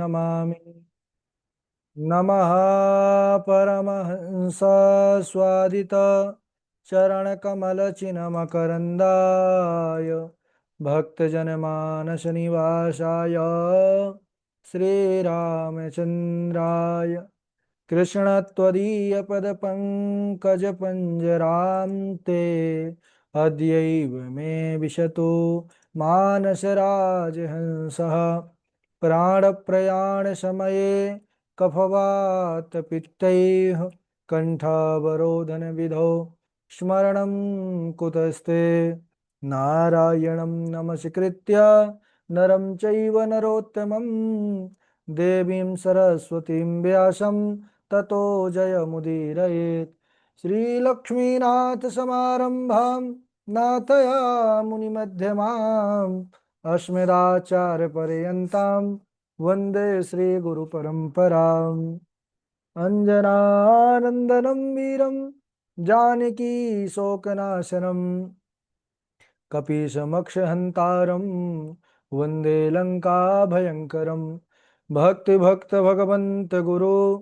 नमामि। नमः परमहंस स्वादित चरणकमलचिन्मकरन्दाय भक्तजनमानस निवासाय श्रीरामचन्द्राय कृष्णत्वदीयपदपङ्कजपञ्जरां ते अद्यैव मे विशतु मानसराजहंसः प्राणप्रयाणसमये कफवातपित्तैः कण्ठावरोधनविधौ स्मरणं कुतस्ते। नारायणं नमस्कृत्य नरं चैव नरोत्तमं देवीं सरस्वतीं व्यासं ततो जयमुदीरयेत्। श्रीलक्ष्मीनाथसमारम्भां नाथयामुनिमध्यमाम् अस्मदाचार्यपर्यन्तां वन्दे श्रीगुरुपरम्पराम्। अञ्जनानन्दनं वीरं जानकी शोकनाशनं कपीशमक्षहन्तारं वन्दे लङ्काभयङ्करं। भक्तिभक्त भगवन्त गुरु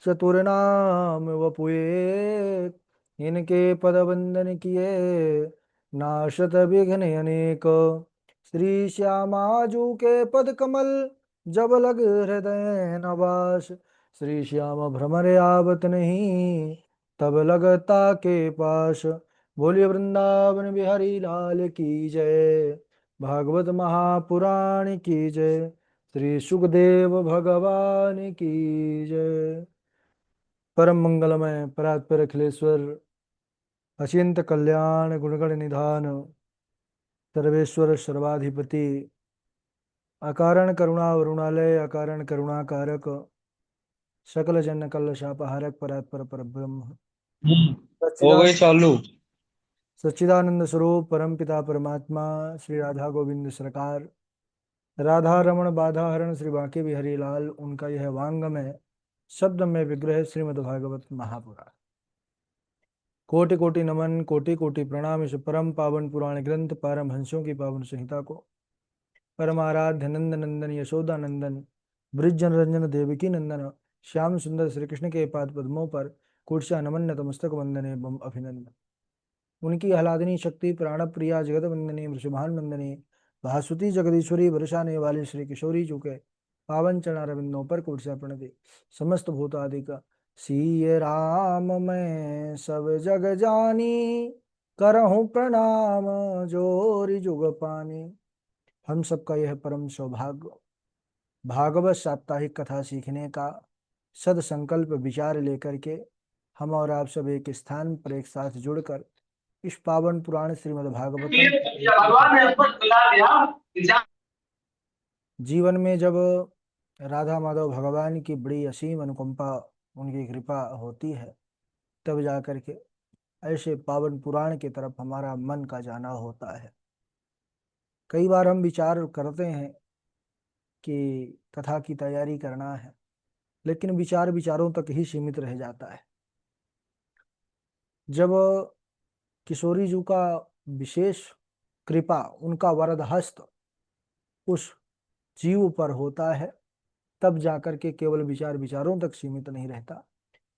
चतुर्नाम वपुए इनके पद वंदन किए नाशत विघ्न अनेक। श्री श्यामाजू के पद कमल जब लग हृदय नवास। श्री श्याम भ्रमर आवत नहीं तब लगता के पास। बोलिए वृंदावन बिहारी लाल की जय। भागवत महापुराण की जय। श्री सुखदेव भगवान की जय। परम मंगलमय परात्पर अखिलेश्वर अचिंत कल्याण गुणगण निधान सर्वेश्वर सर्वाधिपति अकारण करुणा वरुणालय अकारण करुणा कारक सकल जन कल शापहारक परात्पर परब्रह्म हो गई सच्चिदानंद चालू। सच्चिदानंद स्वरूप परम पिता परमात्मा श्री राधा गोविंद सरकार राधा रमण बाधा हरण श्री बांके बिहारी लाल उनका यह वांगम है शब्द में विग्रह श्रीमद् भागवत महापुराण। कोटि कोटि नमन कोटि कोटि प्रणाम इस परम पावन पुराण ग्रंथ परम हंसों की पावन संहिता को परमाराध्य नंद नंदन यशोदा नंदन ब्रिजन रंजन देवकी नंदन श्याम सुंदर श्री कृष्ण के पाद पद्मों पर कुर्चा नमन नतमस्तक वंदने बम अभिनंदन। उनकी आह्लादनी शक्ति प्राण प्रिया जगत वंदनी वृषभान वंदनी भासुती जगदीश्वरी बरसाने वाली श्री किशोरी जी के पावन चरणारविंदों पर कुर्चा प्रणति। समस्त भूतादि का सीय राम मैं सब जग जानी करहूँ प्रणाम जोरि जुग पानी। हम सबका यह परम सौभाग्य भागवत साप्ताहिक कथा सीखने का सद संकल्प विचार लेकर के हम और आप सब एक स्थान पर एक साथ जुड़कर इस पावन पुराण श्रीमद् भागवतम भगवान ने हमको बता दिया। जीवन में जब राधा माधव भगवान की बड़ी असीम अनुकंपा उनकी कृपा होती है तब जाकर के ऐसे पावन पुराण की तरफ हमारा मन का जाना होता है। कई बार हम विचार करते हैं कि कथा की तैयारी करना है लेकिन विचार विचारों तक ही सीमित रह जाता है। जब किशोरी जी का विशेष कृपा उनका वरद हस्त उस जीव पर होता है तब जाकर के केवल विचार विचारों तक सीमित नहीं रहता,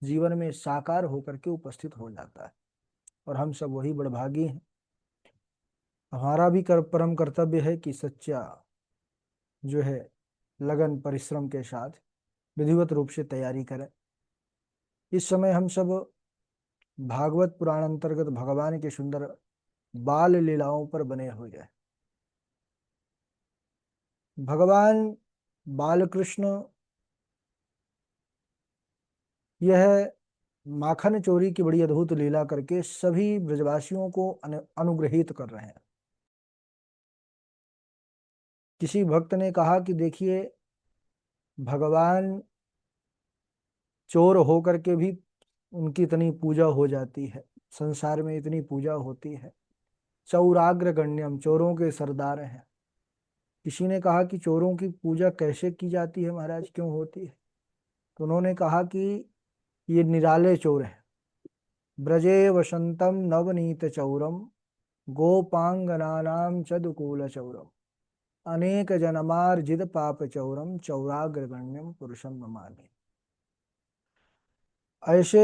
जीवन में साकार होकर के उपस्थित हो जाता है। और हम सब वही बड़भागी हैं। हमारा भी परम कर्तव्य है कि सच्चा जो है लगन परिश्रम के साथ विधिवत रूप से तैयारी करें। इस समय हम सब भागवत पुराण अंतर्गत भगवान के सुंदर बाल लीलाओं पर बने हुए हैं। भगवान बालकृष्ण यह माखन चोरी की बड़ी अद्भुत लीला करके सभी ब्रजवासियों को अनुग्रहित कर रहे हैं। किसी भक्त ने कहा कि देखिए भगवान चोर होकर के भी उनकी इतनी पूजा हो जाती है, संसार में इतनी पूजा होती है, चौराग्र गण्यम चोरों के सरदार हैं। किसी ने कहा कि चोरों की पूजा कैसे की जाती है महाराज, क्यों होती है? तो उन्होंने कहा कि ये निराले चोर हैं। ब्रजे वसंतम नवनीत चौरम गोपांगनानाम चदुकूल चौरम। अनेक जन्मार्जित पाप चौरम चौराग्रगण्यम पुरुषम नमामि। ऐसे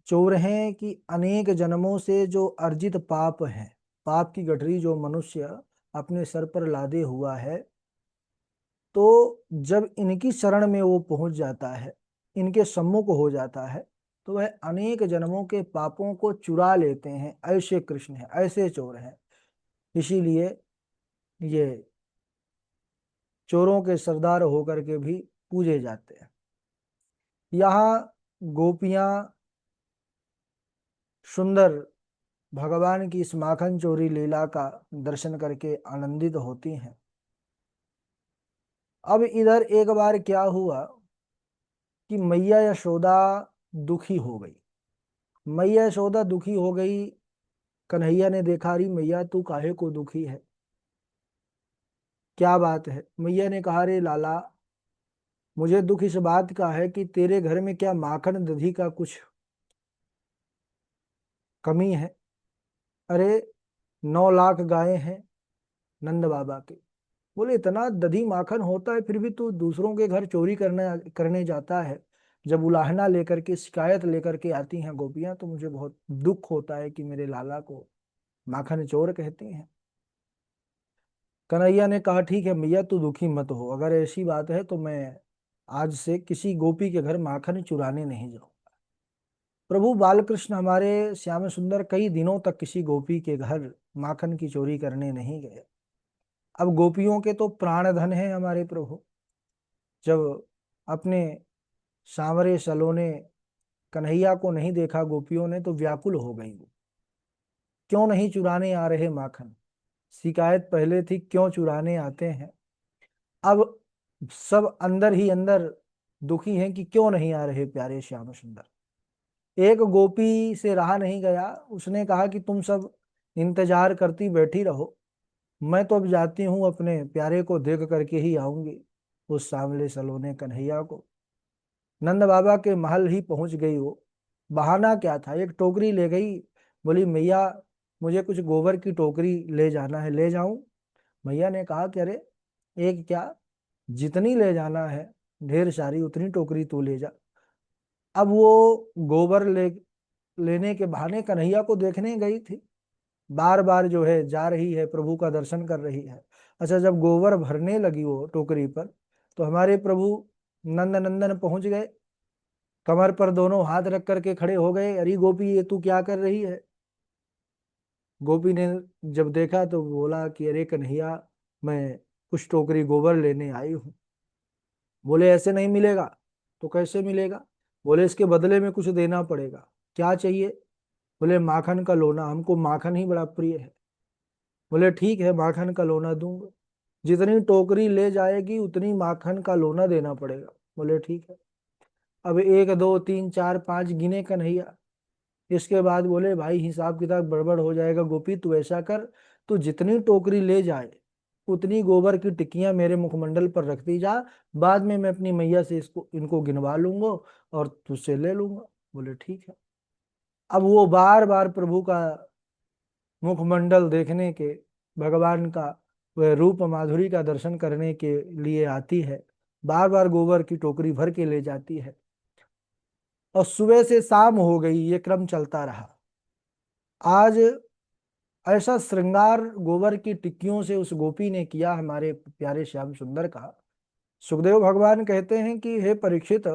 चोर हैं कि अनेक जन्मों से जो अर्जित पाप है, पाप की गठरी जो मनुष्य अपने सर पर लादे हुआ है, तो जब इनकी शरण में वो पहुंच जाता है, इनके सम्मुख हो जाता है, तो वह अनेक जन्मों के पापों को चुरा लेते हैं। ऐसे कृष्ण हैं, ऐसे चोर हैं। इसीलिए ये चोरों के सरदार होकर के भी पूजे जाते हैं। यहाँ गोपियां सुंदर भगवान की इस माखन चोरी लीला का दर्शन करके आनंदित होती हैं। अब इधर एक बार क्या हुआ कि मैया यशोदा दुखी हो गई। मैया यशोदा दुखी हो गई। कन्हैया ने देखा, रही मैया तू काहे को दुखी है, क्या बात है। मैया ने कहा, रे लाला, मुझे दुख इस बात का है कि तेरे घर में क्या माखन दधी का कुछ कमी है। अरे 9 लाख गायें हैं नंद बाबा के। बोले इतना दधी माखन होता है, फिर भी तू दूसरों के घर चोरी करने जाता है। जब उलाहना लेकर के, शिकायत लेकर के आती हैं गोपियां, तो मुझे बहुत दुख होता है कि मेरे लाला को माखन चोर कहती हैं। कन्हैया ने कहा, ठीक है मैया, तू दुखी मत हो। अगर ऐसी बात है तो मैं आज से किसी गोपी के घर माखन चुराने नहीं जाऊं। प्रभु बालकृष्ण हमारे श्याम सुंदर कई दिनों तक किसी गोपी के घर माखन की चोरी करने नहीं गए। अब गोपियों के तो प्राण धन है हमारे प्रभु। जब अपने सांवरे सलोने कन्हैया को नहीं देखा गोपियों ने, तो व्याकुल हो गई वो। क्यों नहीं चुराने आ रहे माखन। शिकायत पहले थी क्यों चुराने आते हैं। अब सब अंदर ही अंदर दुखी हैं कि क्यों नहीं आ रहे प्यारे श्याम सुंदर। एक गोपी से रहा नहीं गया, उसने कहा कि तुम सब इंतजार करती बैठी रहो, मैं तो अब जाती हूँ, अपने प्यारे को देख करके ही आऊंगी, उस सांवले सलोने कन्हैया को। नंद बाबा के महल ही पहुंच गई वो। बहाना क्या था, एक टोकरी ले गई। बोली मैया मुझे कुछ गोबर की टोकरी ले जाना है, ले जाऊं। मैया ने कहा कि अरे एक क्या, जितनी ले जाना है ढेर सारी, उतनी टोकरी तू ले जा। अब वो गोबर लेने के बहाने कन्हैया को देखने गई थी। बार बार जो है जा रही है, प्रभु का दर्शन कर रही है। अच्छा, जब गोबर भरने लगी वो टोकरी पर, तो हमारे प्रभु नंद नंदन पहुंच गए। कमर पर दोनों हाथ रख करके खड़े हो गए। अरे गोपी, ये तू क्या कर रही है। गोपी ने जब देखा तो बोला कि अरे कन्हैया, मैं कुछ टोकरी गोबर लेने आई हूँ। बोले ऐसे नहीं मिलेगा। तो कैसे मिलेगा। बोले इसके बदले में कुछ देना पड़ेगा। क्या चाहिए। बोले माखन का लोना, हमको माखन ही बड़ा प्रिय है। बोले ठीक है, माखन का लोना दूंगा। जितनी टोकरी ले जाएगी उतनी माखन का लोना देना पड़ेगा। बोले ठीक है। अब 1 2 3 4 5 गिने कन्हैया। इसके बाद बोले भाई हिसाब किताब गड़बड़ हो जाएगा। गोपी तू ऐसा कर, तू जितनी टोकरी ले जाए उतनी गोबर की टिक्कियां मेरे मुखमंडल पर रखती जा। बाद में मैं अपनी मैया से इसको इनको गिनवा लूंगा और तुझसे ले लूंगा। बोले ठीक है। अब वो बार बार प्रभु का मुखमंडल देखने के, भगवान का वह रूप माधुरी का दर्शन करने के लिए आती है। बार बार गोबर की टोकरी भर के ले जाती है। और सुबह से शाम हो गई, ये क्रम चलता रहा। आज ऐसा श्रृंगार गोबर की टिक्कियों से उस गोपी ने किया हमारे प्यारे श्याम सुंदर का। सुखदेव भगवान कहते हैं कि हे परीक्षित,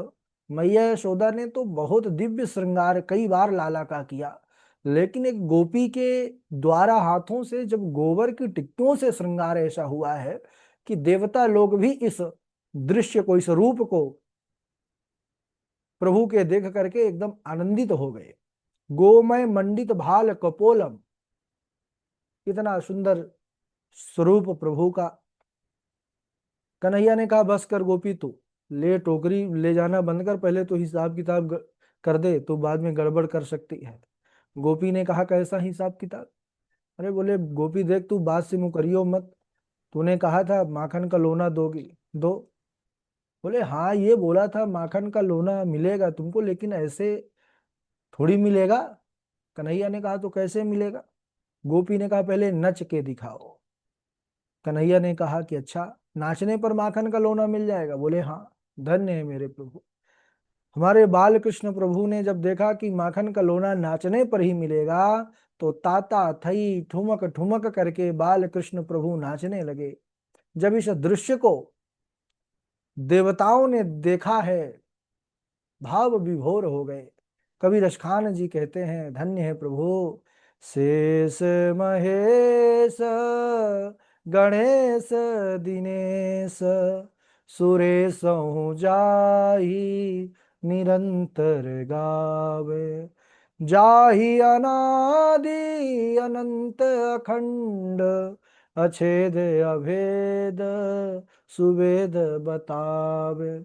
मैया यशोदा ने तो बहुत दिव्य श्रृंगार कई बार लाला का किया, लेकिन एक गोपी के द्वारा हाथों से जब गोबर की टिक्कियों से श्रृंगार ऐसा हुआ है कि देवता लोग भी इस दृश्य को, इस रूप को प्रभु के देख करके एकदम आनंदित हो गए। गोमय मंडित भाल कपोलम, इतना सुंदर स्वरूप प्रभु का। कन्हैया ने कहा बस कर गोपी, तू ले टोकरी ले जाना बंद कर, पहले तो हिसाब किताब कर दे, तो बाद में गड़बड़ कर सकती है। गोपी ने कहा कैसा हिसाब किताब। अरे बोले गोपी देख, तू बात से मुकरियो मत, तूने कहा था माखन का लोना दोगी, दो। बोले हाँ, ये बोला था माखन का लोना मिलेगा तुमको, लेकिन ऐसे थोड़ी मिलेगा। कन्हैया ने कहा तो कैसे मिलेगा। गोपी ने कहा पहले नच के दिखाओ। कन्हैया ने कहा कि अच्छा, नाचने पर माखन का लोना मिल जाएगा? बोले हाँ, धन्य है मेरे प्रभु। हमारे बाल कृष्ण प्रभु ने जब देखा कि माखन का लोना नाचने पर ही मिलेगा, तो ताता थई ठुमक ठुमक करके बाल कृष्ण प्रभु नाचने लगे। जब इस दृश्य को देवताओं ने देखा है, भाव विभोर हो गए। कवि रसखान जी कहते हैं, धन्य है प्रभु शेष महेश गणेश दिनेश, सुरेश जाहि निरंतर गावे, जाहि अनादि अनंत अखंड, अछेद अभेद सुवेद बतावे।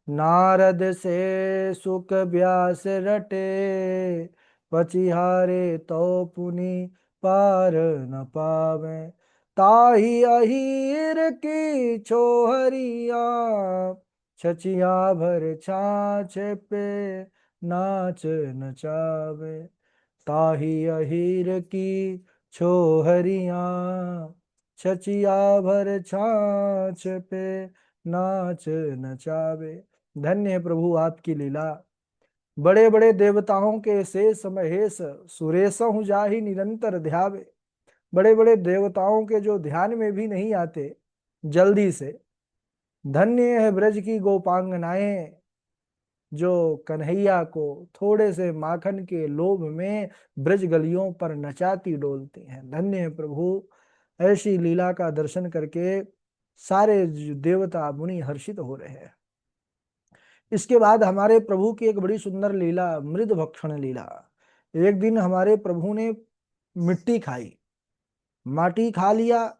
नारद से सुख व्यास रटे, पचिहारे तो पुनि पार न पावे। ताहि अहीर की छोहरिया, छचिया भर छाछ पे नाच नचावे। ताहि अहीर की छोहरिया, छचिया भर छाछ पे नाच नचावे। धन्य है प्रभु आपकी लीला। बड़े बड़े देवताओं के शेष महेश सुरेशहु जाहि निरंतर ध्यावे। बड़े बड़े देवताओं के जो ध्यान में भी नहीं आते, जल्दी से। धन्य है ब्रज की गोपांगनाएं, जो कन्हैया को थोड़े से माखन के लोभ में ब्रज गलियों पर नचाती डोलती हैं। धन्य है प्रभु, ऐसी लीला का दर्शन करके सारे देवता मुनि हर्षित हो रहे हैं। इसके बाद हमारे प्रभु की एक बड़ी सुंदर लीला, मृद भक्षण लीला। एक दिन हमारे प्रभु ने मिट्टी खाई, माटी खा लिया।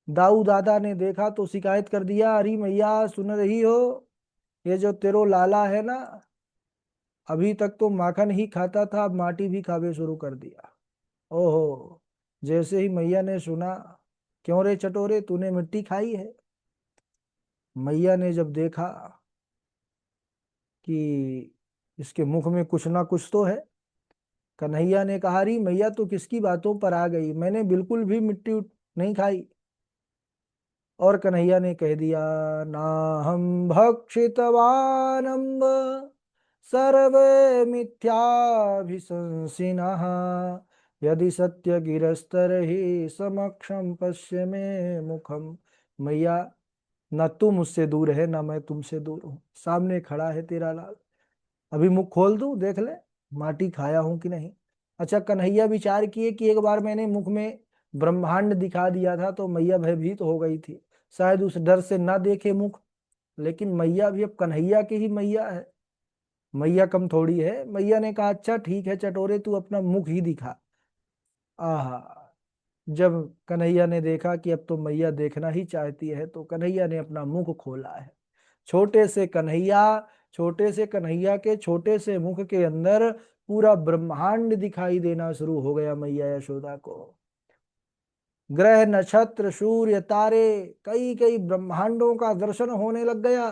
दाऊ दादा ने देखा तो शिकायत कर दिया, अरे मैया सुन रही हो, ये जो तेरो लाला है ना, अभी तक तो माखन ही खाता था, अब माटी भी खावे शुरू कर दिया। ओहो। जैसे ही मैया ने सुना, क्यों रे चटोरे, तूने मिट्टी खाई है? मैया ने जब देखा कि इसके मुख में कुछ ना कुछ तो है, कन्हैया ने कहा, री मैया तो किसकी बातों पर आ गई, मैंने बिल्कुल भी मिट्टी नहीं खाई। और कन्हैया ने कह दिया, ना हम भक्षितवान अम्ब सर्वे मिथ्याभिशंसिनः, यदि सत्य गिरस्तर ही समक्षम पश्य में मुखम। मैया, ना तू मुझसे दूर है, ना मैं तुमसे दूर हूं, सामने खड़ा है तेरा लाल। अभी मुख खोल दूं, देख ले माटी खाया हूं कि नहीं। अच्छा, कन्हैया विचार किए कि एक बार मैंने मुख में ब्रह्मांड दिखा दिया था तो मैया भयभीत हो गई थी, शायद उस डर से ना देखे मुख। लेकिन मैया भी अब कन्हैया की ही मैया है, मैया कम थोड़ी है। मैया ने कहा, अच्छा ठीक है चटोरे, तू अपना मुख ही दिखा। आहा। जब कन्हैया ने देखा कि अब तो मैया देखना ही चाहती है, तो कन्हैया ने अपना मुख खोला है। छोटे से कन्हैया, छोटे से कन्हैया के छोटे से मुख के अंदर पूरा ब्रह्मांड दिखाई देना शुरू हो गया मैया यशोदा को। ग्रह नक्षत्र सूर्य तारे, कई कई ब्रह्मांडों का दर्शन होने लग गया।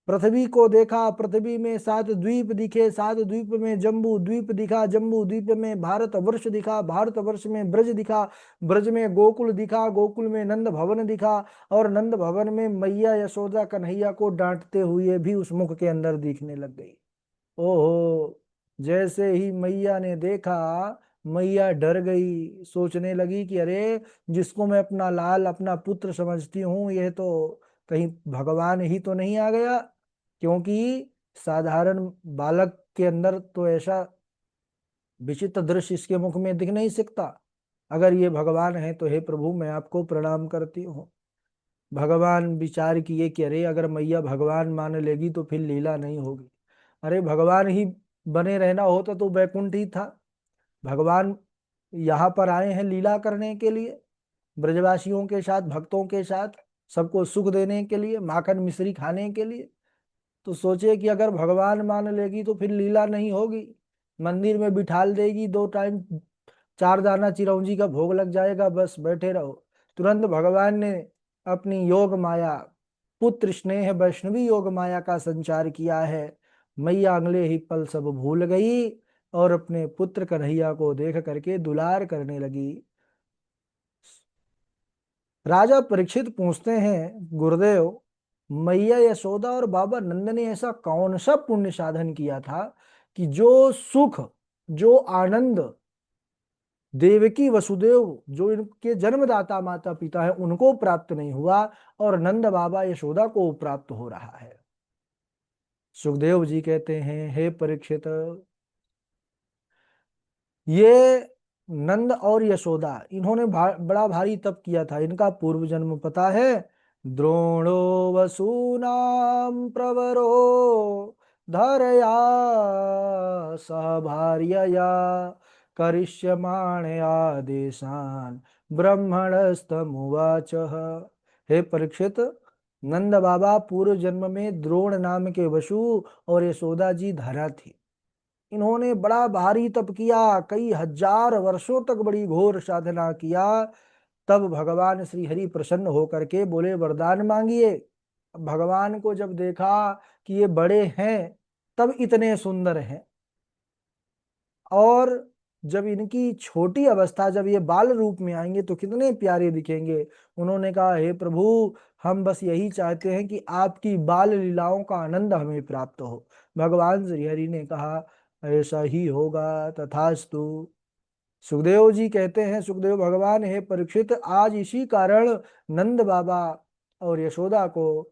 पृथ्वी को देखा, पृथ्वी में 7 द्वीप दिखे, 7 द्वीप में जम्बू द्वीप दिखा, जम्बू द्वीप में भारत वर्ष दिखा, भारत वर्ष में ब्रज दिखा, ब्रज में गोकुल दिखा, गोकुल में नंद भवन दिखा, और नंद भवन में मैया यशोदा कन्हैया को डांटते हुए भी उस मुख के अंदर दिखने लग गई। ओहो। जैसे ही मैया ने देखा, मैया डर गई, सोचने लगी कि अरे, जिसको मैं अपना लाल अपना पुत्र समझती हूँ, यह तो कहीं भगवान ही तो नहीं आ गया। क्योंकि साधारण बालक के अंदर तो ऐसा विचित्र दृश्य इसके मुख में दिख नहीं सकता। अगर ये भगवान है तो हे प्रभु, मैं आपको प्रणाम करती हूँ। भगवान विचार किए कि अरे, अगर मैया भगवान मान लेगी तो फिर लीला नहीं होगी। अरे, भगवान ही बने रहना होता तो वैकुंठ ही था। भगवान यहाँ पर आए हैं लीला करने के लिए, ब्रजवासियों के साथ, भक्तों के साथ, सबको सुख देने के लिए, माखन मिश्री खाने के लिए। तो सोचे कि अगर भगवान मान लेगी तो फिर लीला नहीं होगी, मंदिर में बिठाल देगी, 2 टाइम 4 दाना चिरौंजी का भोग लग जाएगा, बस बैठे रहो। तुरंत भगवान ने अपनी योग माया, पुत्र स्नेह वैष्णवी योग माया का संचार किया है। मैया अगले ही पल सब भूल गई और अपने पुत्र कन्हैया को देख करके दुलार करने लगी। राजा परीक्षित पूछते हैं, गुरुदेव, मैया यशोदा और बाबा नंद ने ऐसा कौन सा पुण्य साधन किया था कि जो सुख, जो आनंद देवकी वसुदेव, जो इनके जन्मदाता माता पिता है, उनको प्राप्त नहीं हुआ और नंद बाबा यशोदा को प्राप्त हो रहा है। सुखदेव जी कहते हैं, हे परीक्षित, ये नंद और यशोदा, इन्होंने बड़ा भारी तप किया था। इनका पूर्व जन्म पता है? द्रोणो वसूनाम प्रवरो धरया सह भार्यया करिष्यमाणया देशान ब्रह्मणस्तमुवाच। हे परीक्षित, नंद बाबा पूर्व जन्म में द्रोण नाम के वसु और यशोदा जी धरा थी। इन्होंने बड़ा भारी तप किया, कई हजार वर्षों तक बड़ी घोर साधना किया। तब भगवान श्री हरि प्रसन्न होकर के बोले, वरदान मांगिए। भगवान को जब देखा कि ये बड़े हैं, तब इतने सुंदर हैं, और जब इनकी छोटी अवस्था, जब ये बाल रूप में आएंगे तो कितने प्यारे दिखेंगे। उन्होंने कहा, हे प्रभु, हम बस यही चाहते हैं कि आपकी बाल लीलाओं का आनंद हमें प्राप्त हो। भगवान श्री हरि ने कहा, ऐसा ही होगा, तथास्तु। सुखदेव जी कहते हैं, सुखदेव भगवान, हे परीक्षित, आज इसी कारण नंद बाबा और यशोदा को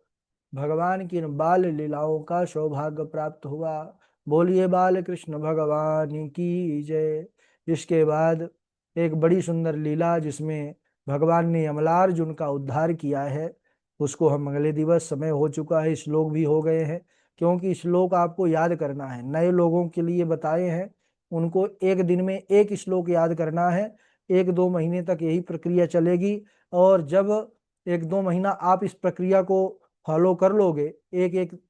भगवान की इन बाल लीलाओं का सौभाग्य प्राप्त हुआ। बोलिए बाल कृष्ण भगवान की जय। इसके बाद एक बड़ी सुंदर लीला, जिसमें भगवान ने अमलार्जुन का उद्धार किया है, उसको हम अगले दिवस, समय हो चुका है, श्लोक भी हो गए हैं, क्योंकि श्लोक आपको याद करना है। नए लोगों के लिए बताए हैं, उनको एक दिन में एक श्लोक याद करना है। 1-2 महीने तक यही प्रक्रिया चलेगी, और जब 1-2 महीना आप इस प्रक्रिया को फॉलो कर लोगे, एक एक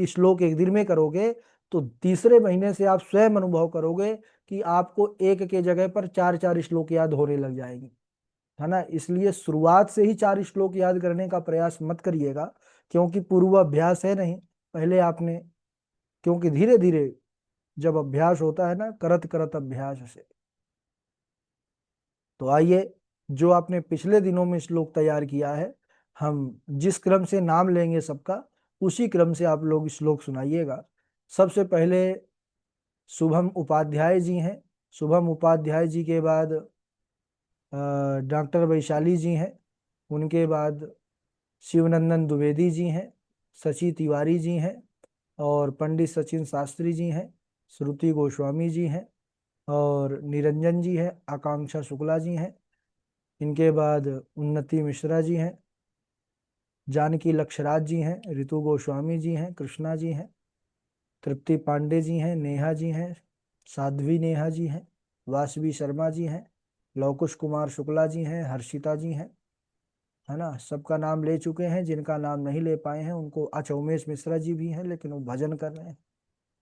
श्लोक एक दिन में करोगे, तो तीसरे महीने से आप स्वयं अनुभव करोगे कि आपको एक के जगह पर 4-4 श्लोक याद होने लग जाएंगे, है ना। इसलिए शुरुआत से ही 4 श्लोक याद करने का प्रयास मत करिएगा, क्योंकि पूर्व अभ्यास है नहीं पहले आपने, क्योंकि धीरे धीरे जब अभ्यास होता है ना, करत करत अभ्यास से। तो आइए, जो आपने पिछले दिनों में श्लोक तैयार किया है, हम जिस क्रम से नाम लेंगे सबका, उसी क्रम से आप लोग श्लोक सुनाइएगा। सबसे पहले शुभम उपाध्याय जी हैं। शुभम उपाध्याय जी के बाद डॉक्टर वैशाली जी हैं। उनके बाद शिवनंदन द्विवेदी जी हैं, शशि तिवारी जी हैं, और पंडित सचिन शास्त्री जी हैं, श्रुति गोस्वामी जी हैं, और निरंजन जी हैं, आकांक्षा शुक्ला जी हैं। इनके बाद उन्नति मिश्रा जी हैं, जानकी लक्षराज जी हैं, ऋतु गोस्वामी जी हैं, कृष्णा जी हैं, तृप्ति पांडे जी हैं, नेहा जी हैं, साध्वी नेहा जी हैं, वासवी शर्मा जी हैं, लवकुश कुमार शुक्ला जी हैं, हर्षिता जी हैं, है ना। सबका नाम ले चुके हैं। जिनका नाम नहीं ले पाए हैं उनको, अच्छा उमेश मिश्रा जी भी हैं, लेकिन वो भजन कर रहे हैं।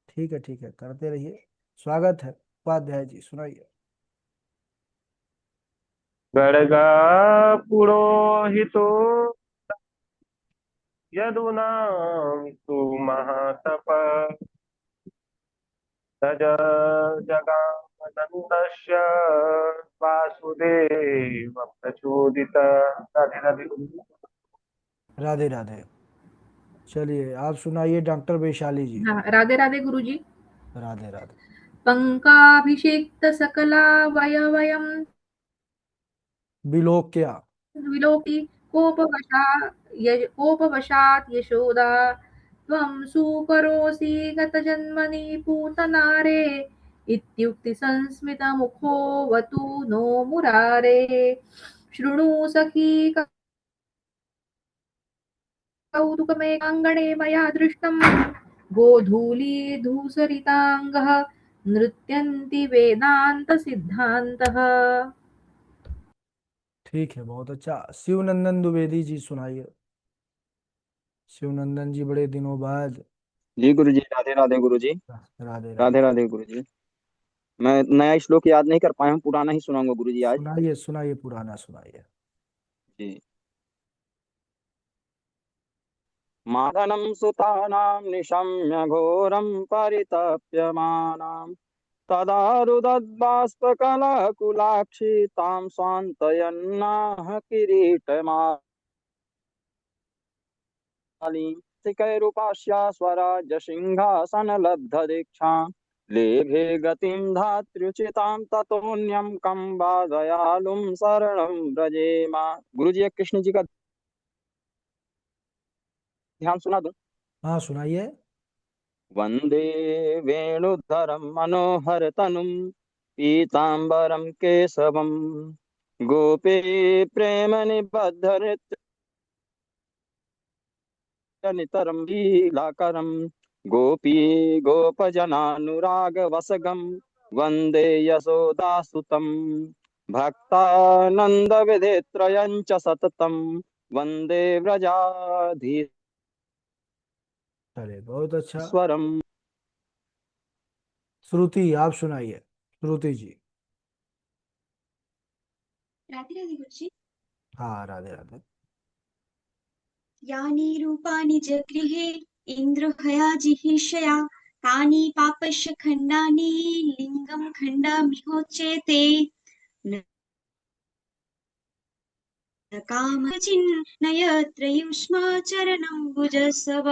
ठीक है, ठीक है, करते रहिए। स्वागत है। उपाध्याय जी सुनाइए। गड़गा पुरोहितो यदुनां तु महातप तज जगानन्दस्य वासुदेव प्रचोदित। राधे राधे। राधे राधे। चलिए आप सुनाइए डॉक्टर वैशाली जी। हाँ, राधे राधे गुरुजी। राधे राधे। पंकाभिषिक्त सकला वयवयं विलोक्या। विलोकी कोपवशात् यशोदा त्वं सुकरोसि गतजन्मनि पूतनारे इत्युक्तिसंस्मितमुखोऽवतु नो मुरारे। शृणु सखी कौतुकमेकाङ्गणे मया दृष्टम् गोधूलीधूसरिताङ्गः नृत्यन्ति वेदान्तसिद्धान्तः। ठीक है, बहुत अच्छा। शिवनंदन द्विवेदी जी सुनाइए। शिवनंदन जी बड़े दिनों बाद। जी गुरु जी, राधे राधे गुरु जी। राधे राधे। राधे राधे गुरु जी। मैं नया श्लोक याद नहीं कर पाया हूँ, पुराना ही सुनाऊंगा गुरु जी आज। सुनाइए सुनाइए, पुराना सुनाइए। जी। मादनं सुतानां निशम्य घोरं परितप्यमानां तदारुदद्बाष्पकलकुलाक्षी तां स्वान्तयन्नाह किरीटमालिं शिखैरुपास्या स्वराजसिंहासनलब्धदीक्षां लेभे गतिं धात्र्युचितां ततोऽन्यं कं वा दयालुं शरणं व्रजेमा। गुरु जी, एक कृष्ण जी का ध्यान सुना दूं? हाँ सुनाइए। वंदे वेणुधरं मनोहर तनुं पीतांबरं केशवं गोपी प्रेम निबद्ध नितरं लीलाकरं गोपी गोपजनानुराग वसगं वंदे यशोदासुतं भक्तानंद विधेत्रयं च सततं वंदे व्रजाधीश्वरम्। चलिए बहुत अच्छा। श्रुति आप सुनाइए, श्रुति जी। राधे राधे गुरुजी। हाँ राधे राधे। यानि रूपाणि च गृहे इन्द्रहयाजिहिषया तानि पापस्य खण्डानि लिङ्गं खण्डाम्योच्यते न कामचिन्नयत्रयुष्माचरणं भुजस्व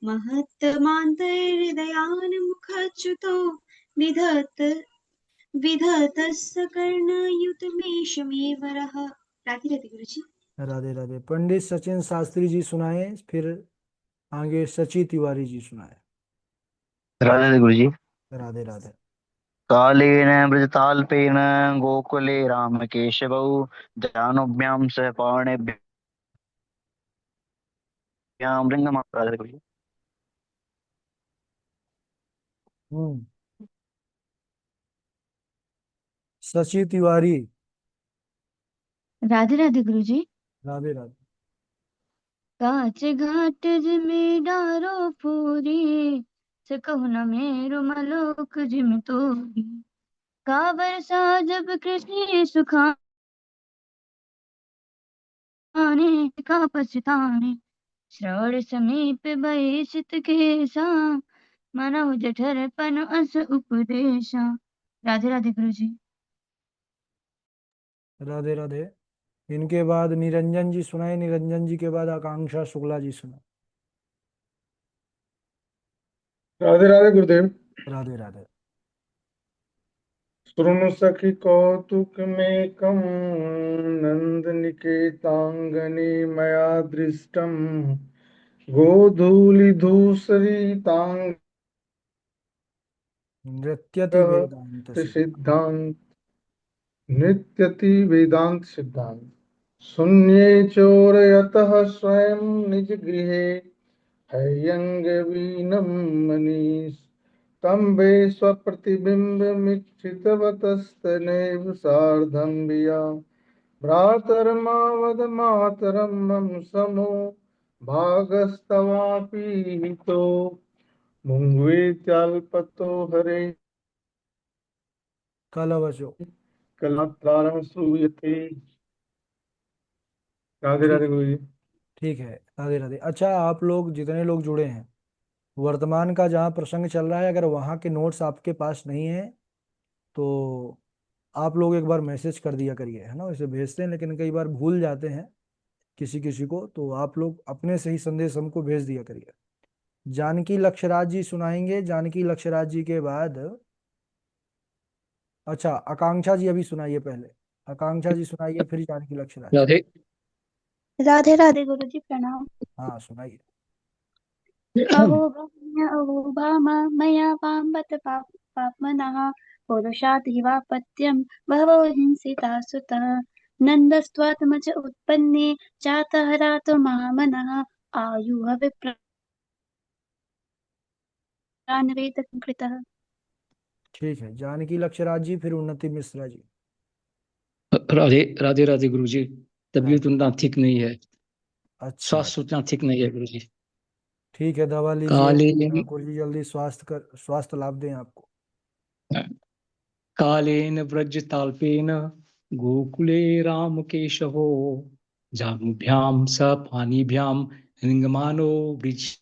महत्तमान्तर्हृदयान्मुखच्युतो विधत विधतस्य कर्णयुतमेषमेव रः। राधे राधे गुरुजी। राधे राधे। पंडित सचिन शास्त्री जी सुनाए, फिर आगे सची तिवारी जी सुनाए। राधे गुरु जी। राधे राधे। कालेन व्रजताल्पेन गोकुले रामकेशवौ जानुभ्यां सह पाणिभ्यां राधे गुरु जी। सची तिवारी। राधे राधे गुरु जी। राधे राधे। काच घाट जिमि डारो पूरी सकहु न मेरु मलोक जिमि तोरी काबर साजब कृष्ण सुखाने का पछताने श्रवण समीप भई सित केसा मनहु जठर पन अस उपदेशा। राधे राधे गुरु जी। राधे राधे। इनके बाद निरंजन जी सुनाए, निरंजन जी के बाद आकांक्षा शुक्ला जी सुनाए। राधे राधे गुरुदेव। राधे राधे। शृणु सखि कौतुकमेकं नन्दनिकेताङ्गने मया दृष्टं गोधूलिधूसरिताङ्ग नृत्यति वेदांत सिद्धांत नृत्यति वेदांत सिद्धांत शून्ये चोरयतः स्वयं निज गृहे हयंगवीनं मनीष तम्बे स्वप्रतिबिम्बमिक्षितवतस्तनैव सार्धं विया भ्रातर्मावदमातरं मम समो भागस्तवापि हितो मुङ्गवेत्याल्पतो हरे कलवचो। कलात्रारं श्रूयते। राधे राधे गुरु जी। ठीक है। राधे राधे। अच्छा, आप लोग जितने लोग जुड़े हैं, वर्तमान का जहाँ प्रसंग चल रहा है, अगर वहाँ के नोट्स आपके पास नहीं है तो आप लोग एक बार मैसेज कर दिया करिए, है ना। वैसे भेजते हैं लेकिन कई बार भूल जाते हैं किसी किसी को, तो आप लोग अपने से ही संदेश हमको भेज दिया करिए। जानकी लक्षराज जी सुनाएंगे। जानकी लक्षराज जी के बाद अच्छा आकांक्षा जी अभी सुनाइए पहले। आकांक्षा जी सुनाइए, फिर जानकी लक्षराज। राधे राधे राधे गुरु जी प्रणाम। हाँ सुनाइए। अहो ब्रह्मण्य अहो भामा मया पाम्बत पाप्मनः पुरुषात् हिवापत्यं बहवो हिंसिता सुतः नन्दस्त्वात्मज उत्पन्ने जातः रातो महामनः आयुः विप्रान्वेद कृतः। ठीक है। जानकी लक्षराज जी, फिर उन्नति मिश्रा जी। राधे राधे राधे गुरु जी। तबीयत उतना ठीक नहीं है, अच्छा स्वास्थ्य उतना ठीक नहीं है गुरु जी। ठीक है, दवा लीजिए। कालेन ठाकुर जी जल्दी स्वास्थ्य लाभ दें आपको। कालेन व्रजताल्पेन गोकुले रामकेशवो जानुभ्यां स पाणिभ्यां लिंगमानो वृक्षलतुः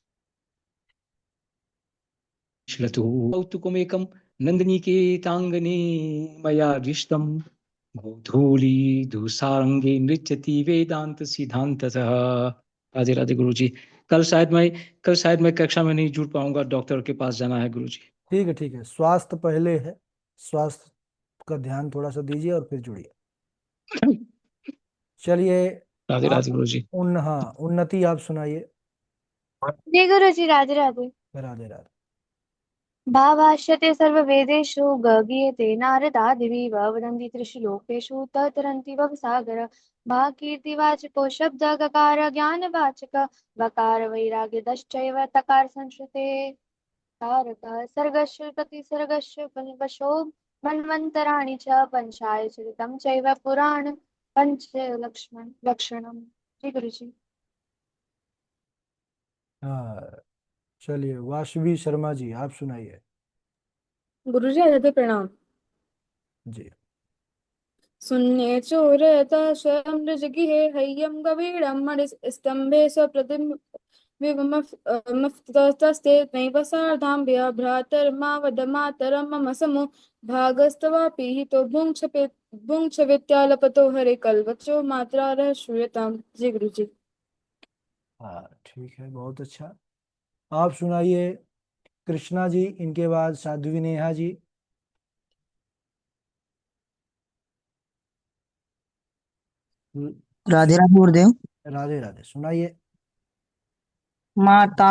कौतुकमेकं नंदिनी के तांगने मया रिष्टम धूली धूसारंगे नृत्यति वेदांत सिद्धांततः। राधे राधे गुरु जी। कल शायद मैं कक्षा में नहीं जुड़ पाऊंगा, डॉक्टर के पास जाना है गुरु जी। ठीक है, ठीक है, स्वास्थ्य पहले है, स्वास्थ्य का ध्यान थोड़ा सा दीजिए और फिर जुड़िए। चलिए, राधे आप राधे गुरु जी। उन्नति आप सुनाइए। जय गुरु जी। राधे राधे। राधे राधे। भावाश्यते सर्ववेदेषु गगीयते नारदादिभिः वदन्ति त्रिषु लोकेषु ततरन्ति भवसागर भाकीर्तिवाचको शब्द गकार ज्ञानवाचक वकार वैराग्यदश्चैव तकार संश्रुते कारकः सर्गस्य प्रतिसर्गस्य वशो मन्वन्तराणि च पंचाय चरितं चैव पुराण लक्षणम्। जी गुरु जी। हाँ, चलिए, वाशवी शर्मा जी आप सुनाइए। गुरु जी आदि प्रणाम। जी। शून्ये चोरयता स्वयं ऋजगिहे हय्यं गवीडं मणिस्तम्भे स्वप्रतिमफ्तस्ते नैव सार्धां भ्रातर्मावद मातरं मम समो भागस्तवापि हितो भुङ्क्ष विद्यालपतो हरे कल्वचो मात्रा श्रूयताम्। जी गुरु जी। हाँ, ठीक है, बहुत अच्छा। आप सुनाइए कृष्णा जी, इनके बाद साध्वी नेहा जी। राधे राधे गुरुदेव। राधे राधे, सुनाइए। माता